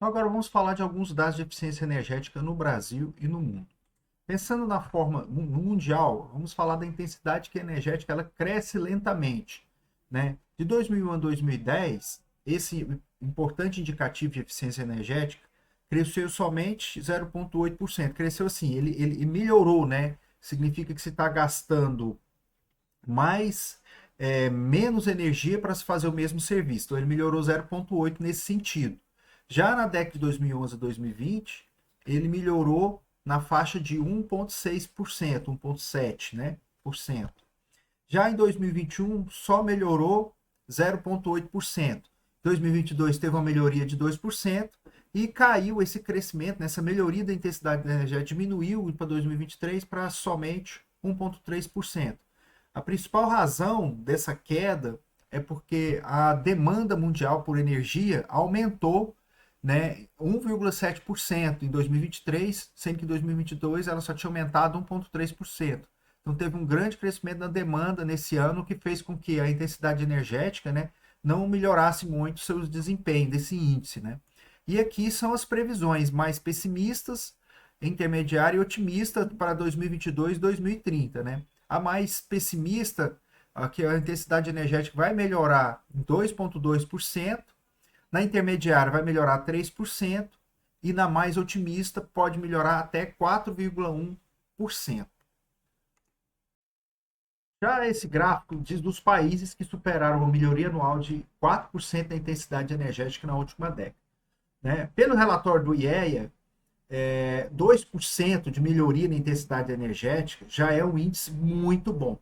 Então agora vamos falar de alguns dados de eficiência energética no Brasil e no mundo. Pensando na forma no mundial, vamos falar da intensidade energética, ela cresce lentamente, né? De 2001 a 2010, esse importante indicativo de eficiência energética cresceu somente 0,8%. Cresceu assim, ele melhorou, né? Significa que se está gastando mais menos energia para se fazer o mesmo serviço. Então ele melhorou 0,8 nesse sentido. Já na década de 2011 a 2020, ele melhorou na faixa de 1,6%, 1,7%, né, por cento. Já em 2021, só melhorou 0,8%. 2022 teve uma melhoria de 2% e caiu esse crescimento, nessa melhoria da intensidade energética diminuiu para 2023 para somente 1,3%. A principal razão dessa queda é porque a demanda mundial por energia aumentou, né, 1,7% em 2023, sendo que em 2022 ela só tinha aumentado 1,3%. Então teve um grande crescimento na demanda nesse ano que fez com que a intensidade energética, né, não melhorasse muito seu desempenho desse índice, né? E aqui são as previsões mais pessimistas, intermediária e otimista para 2022 e 2030, né? A mais pessimista, que a intensidade energética vai melhorar em 2,2%, na intermediária vai melhorar 3% e na mais otimista pode melhorar até 4,1%. Já esse gráfico diz dos países que superaram uma melhoria anual de 4% da intensidade energética na última década, né? Pelo relatório do IEA, 2% de melhoria na intensidade energética já é um índice muito bom.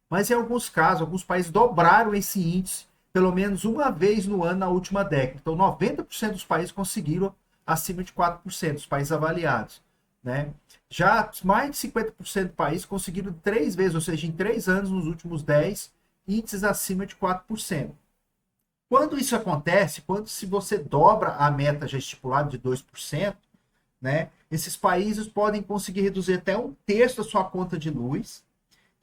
Mas em alguns casos, alguns países dobraram esse índice pelo menos uma vez no ano na última década. Então, 90% dos países conseguiram acima de 4%, dos países avaliados, né? Já mais de 50% do país conseguiram 3 vezes, ou seja, em 3 anos, nos últimos 10, índices acima de 4%. Quando isso acontece, quando se você dobra a meta já estipulada de 2%, né, esses países podem conseguir reduzir até 1/3 da sua conta de luz,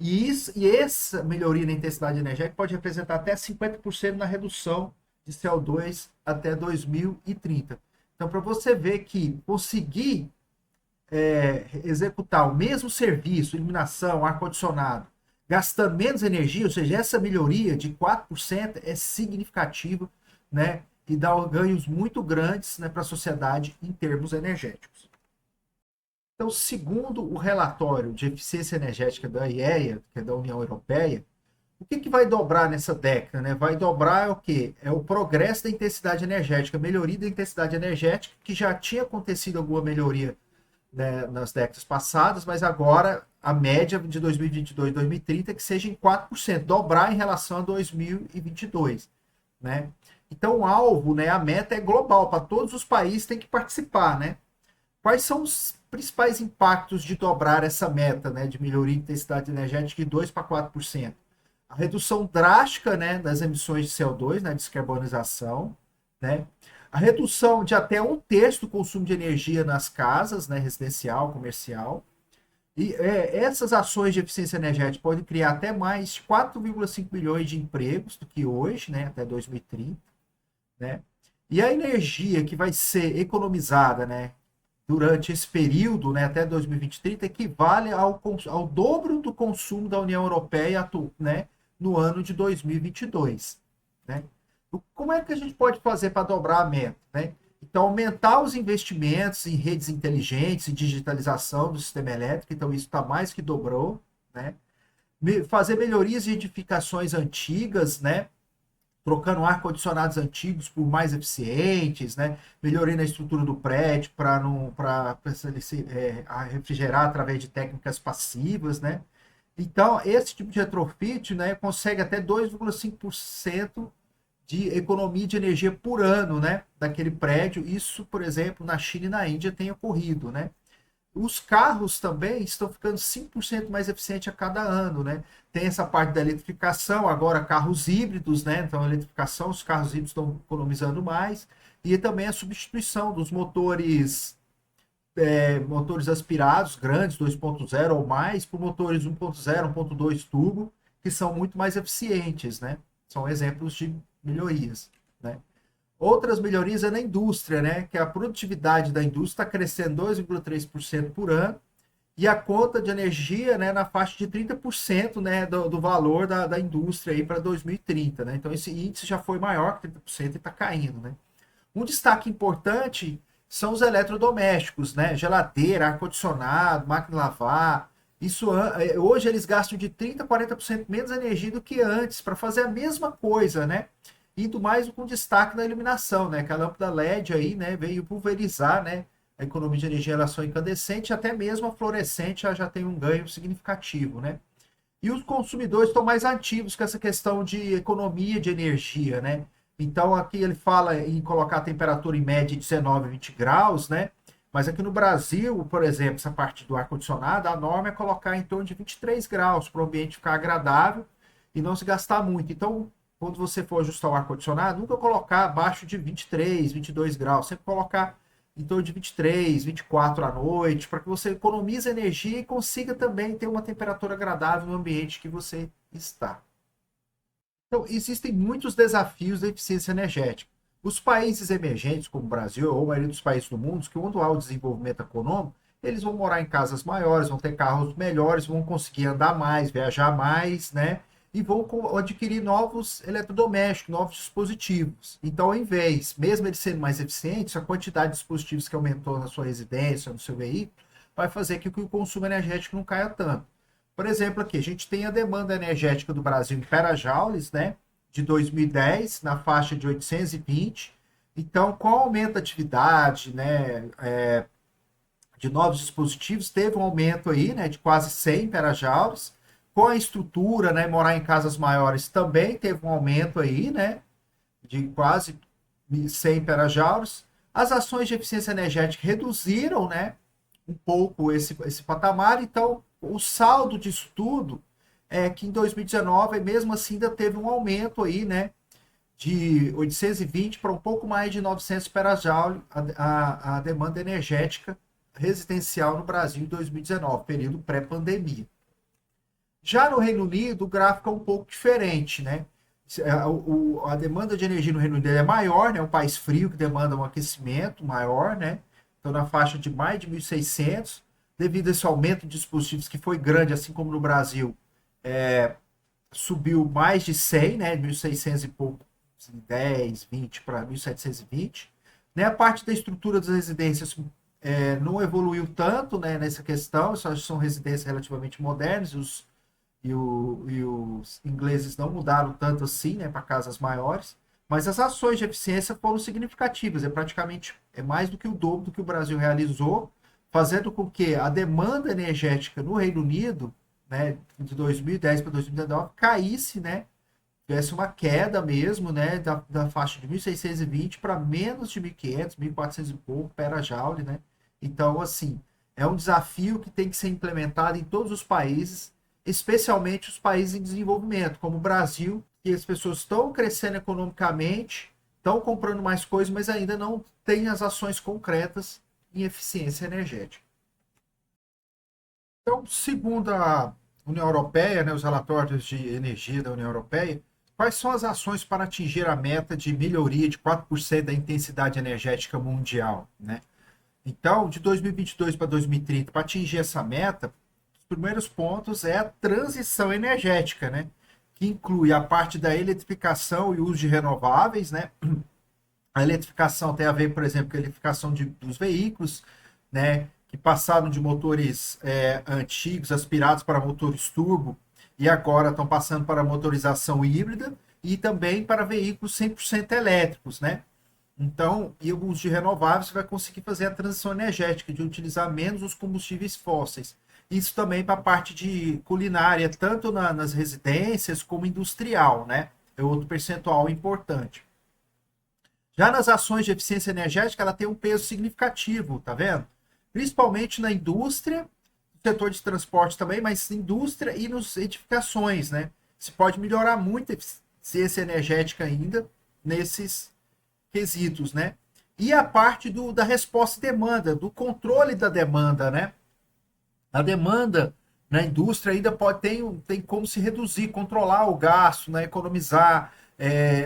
e essa melhoria na intensidade energética pode representar até 50% na redução de CO2 até 2030. Então, para você ver que conseguir executar o mesmo serviço, iluminação, ar-condicionado, gastando menos energia, ou seja, essa melhoria de 4% é significativa, né, e dá ganhos muito grandes, né, para a sociedade em termos energéticos. Então, segundo o relatório de eficiência energética da IEA, que é da União Europeia, o que vai dobrar nessa década? Né? Vai dobrar o quê? É o progresso da intensidade energética, a melhoria da intensidade energética, que já tinha acontecido alguma melhoria, né, nas décadas passadas, mas agora a média de 2022 e 2030 é que seja em 4%, dobrar em relação a 2022. Né? Então, o alvo, né, a meta é global, para todos os países têm que participar. Né? Quais são os principais impactos de dobrar essa meta, né, de melhoria de intensidade energética de 2 para 4%? A redução drástica, né, das emissões de CO2, né, descarbonização, né? A redução de até 1/3 do consumo de energia nas casas, né, residencial, comercial. E essas ações de eficiência energética podem criar até mais de 4,5 milhões de empregos do que hoje, né, até 2030. Né? E a energia que vai ser economizada, né, durante esse período, né, até 2030, equivale ao dobro do consumo da União Europeia, né, no ano de 2022. Né? Como é que a gente pode fazer para dobrar a meta? Né? Então, aumentar os investimentos em redes inteligentes e digitalização do sistema elétrico, então isso está mais que dobrou. Né? Fazer melhorias de edificações antigas, né? Trocando ar-condicionados antigos por mais eficientes, né? Melhorando a estrutura do prédio para refrigerar através de técnicas passivas, né? Então, esse tipo de retrofit, né, consegue até 2,5% de economia de energia por ano, né, daquele prédio. Isso, por exemplo, na China e na Índia tem ocorrido, né? Os carros também estão ficando 5% mais eficientes a cada ano, né? Tem essa parte da eletrificação, agora carros híbridos, né? Então, a eletrificação, os carros híbridos estão economizando mais. E também a substituição dos motores aspirados, grandes, 2.0 ou mais, por motores 1.0, 1.2 turbo, que são muito mais eficientes, né? São exemplos de melhorias, né? Outras melhorias é na indústria, né? Que a produtividade da indústria está crescendo 2,3% por ano e a conta de energia, né, na faixa de 30%, né, do valor da indústria aí para 2030, né? Então esse índice já foi maior que 30% e está caindo, né? Um destaque importante são os eletrodomésticos, né? Geladeira, ar-condicionado, máquina de lavar. Isso, hoje eles gastam de 30% a 40% menos energia do que antes para fazer a mesma coisa, né? Indo mais com destaque na iluminação, né? Que a lâmpada LED aí, né, veio pulverizar, né, a economia de energia em relação ao incandescente, até mesmo a fluorescente já tem um ganho significativo, né? E os consumidores estão mais ativos com essa questão de economia de energia, né? Então aqui ele fala em colocar a temperatura em média de 19 a 20 graus, né? Mas aqui no Brasil, por exemplo, essa parte do ar-condicionado, a norma é colocar em torno de 23 graus para o ambiente ficar agradável e não se gastar muito. Então, quando você for ajustar o ar-condicionado, nunca colocar abaixo de 23, 22 graus, sempre colocar em torno de 23, 24 à noite, para que você economize energia e consiga também ter uma temperatura agradável no ambiente que você está. Então, existem muitos desafios da eficiência energética. Os países emergentes, como o Brasil ou a maioria dos países do mundo, que quando há o desenvolvimento econômico, eles vão morar em casas maiores, vão ter carros melhores, vão conseguir andar mais, viajar mais, né? E vão adquirir novos eletrodomésticos, novos dispositivos. Então, ao invés, mesmo eles sendo mais eficientes, a quantidade de dispositivos que aumentou na sua residência, no seu veículo, vai fazer com que o consumo energético não caia tanto. Por exemplo, aqui a gente tem a demanda energética do Brasil em terajoules, né? De 2010, na faixa de 820. Então, com o aumento da atividade, né, de novos dispositivos, teve um aumento aí, né, de quase 100 terajoules. Com a estrutura, né, morar em casas maiores também teve um aumento aí, né, de quase 100 terajoules. As ações de eficiência energética reduziram, né, um pouco esse patamar. Então, o saldo disso tudo é que em 2019, mesmo assim, ainda teve um aumento aí, né, de 820 para um pouco mais de 900 petajoule a demanda energética residencial no Brasil em 2019, período pré-pandemia. Já no Reino Unido, o gráfico é um pouco diferente, né? A demanda de energia no Reino Unido é maior, né? É um país frio que demanda um aquecimento maior, né? Então, na faixa de mais de 1.600, devido a esse aumento de dispositivos que foi grande, assim como no Brasil, subiu mais de 100, né? 1.600 e pouco, 10, 20 para 1.720. Né? A parte da estrutura das residências não evoluiu tanto, né, nessa questão, são residências relativamente modernas, e os ingleses não mudaram tanto assim, né, para casas maiores, mas as ações de eficiência foram significativas, praticamente mais do que o dobro do que o Brasil realizou, fazendo com que a demanda energética no Reino Unido, né, de 2010 para 2019 caísse, né, tivesse uma queda mesmo, né, da faixa de 1.620 para menos de 1.500, 1.400 e pouco petajoule, né? Então, assim, é um desafio que tem que ser implementado em todos os países, especialmente os países em desenvolvimento, como o Brasil, que as pessoas estão crescendo economicamente, estão comprando mais coisas, mas ainda não têm as ações concretas em eficiência energética. Então, segundo a União Europeia, né, os relatórios de energia da União Europeia, quais são as ações para atingir a meta de melhoria de 4% da intensidade energética mundial, né? Então, de 2022 para 2030, para atingir essa meta, os primeiros pontos é a transição energética, né? Que inclui a parte da eletrificação e uso de renováveis, né? A eletrificação tem a ver, por exemplo, com a eletrificação dos veículos, né? Que passaram de motores antigos, aspirados para motores turbo, e agora estão passando para motorização híbrida e também para veículos 100% elétricos, né? Então, e o uso de renováveis, você vai conseguir fazer a transição energética, de utilizar menos os combustíveis fósseis. Isso também para a parte de culinária, tanto nas residências como industrial, né? É outro percentual importante. Já nas ações de eficiência energética, ela tem um peso significativo, tá vendo? Principalmente na indústria, no setor de transporte também, mas indústria e nas edificações, né? Se pode melhorar muito a eficiência energética ainda nesses quesitos, né? E a parte da resposta e demanda, do controle da demanda, né? A demanda na indústria ainda tem como se reduzir, controlar o gasto, né? Economizar,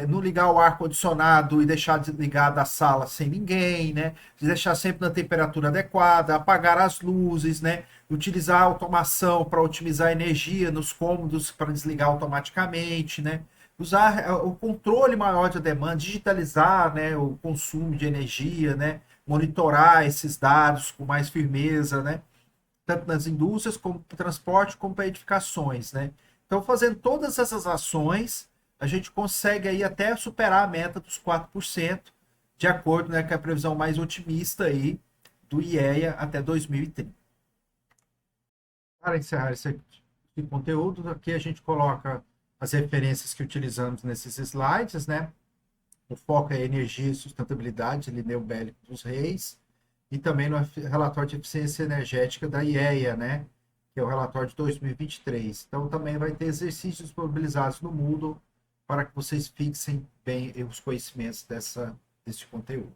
não ligar o ar-condicionado e deixar desligado a sala sem ninguém, né? Deixar sempre na temperatura adequada, apagar as luzes, né? Utilizar a automação para otimizar a energia nos cômodos para desligar automaticamente, né? Usar o controle maior de demanda, digitalizar, né, o consumo de energia, né? Monitorar esses dados com mais firmeza, né? Tanto nas indústrias, como para transporte, como para edificações, né? Então, fazendo todas essas ações, a gente consegue aí até superar a meta dos 4%, de acordo, né, com a previsão mais otimista aí do IEA até 2030. Para encerrar esse conteúdo, aqui a gente coloca as referências que utilizamos nesses slides, né? O foco é energia e sustentabilidade, Lineu Bélico dos Reis, e também no relatório de eficiência energética da IEA, né? Que é o relatório de 2023. Então, também vai ter exercícios disponibilizados no Moodle para que vocês fixem bem os conhecimentos desse conteúdo.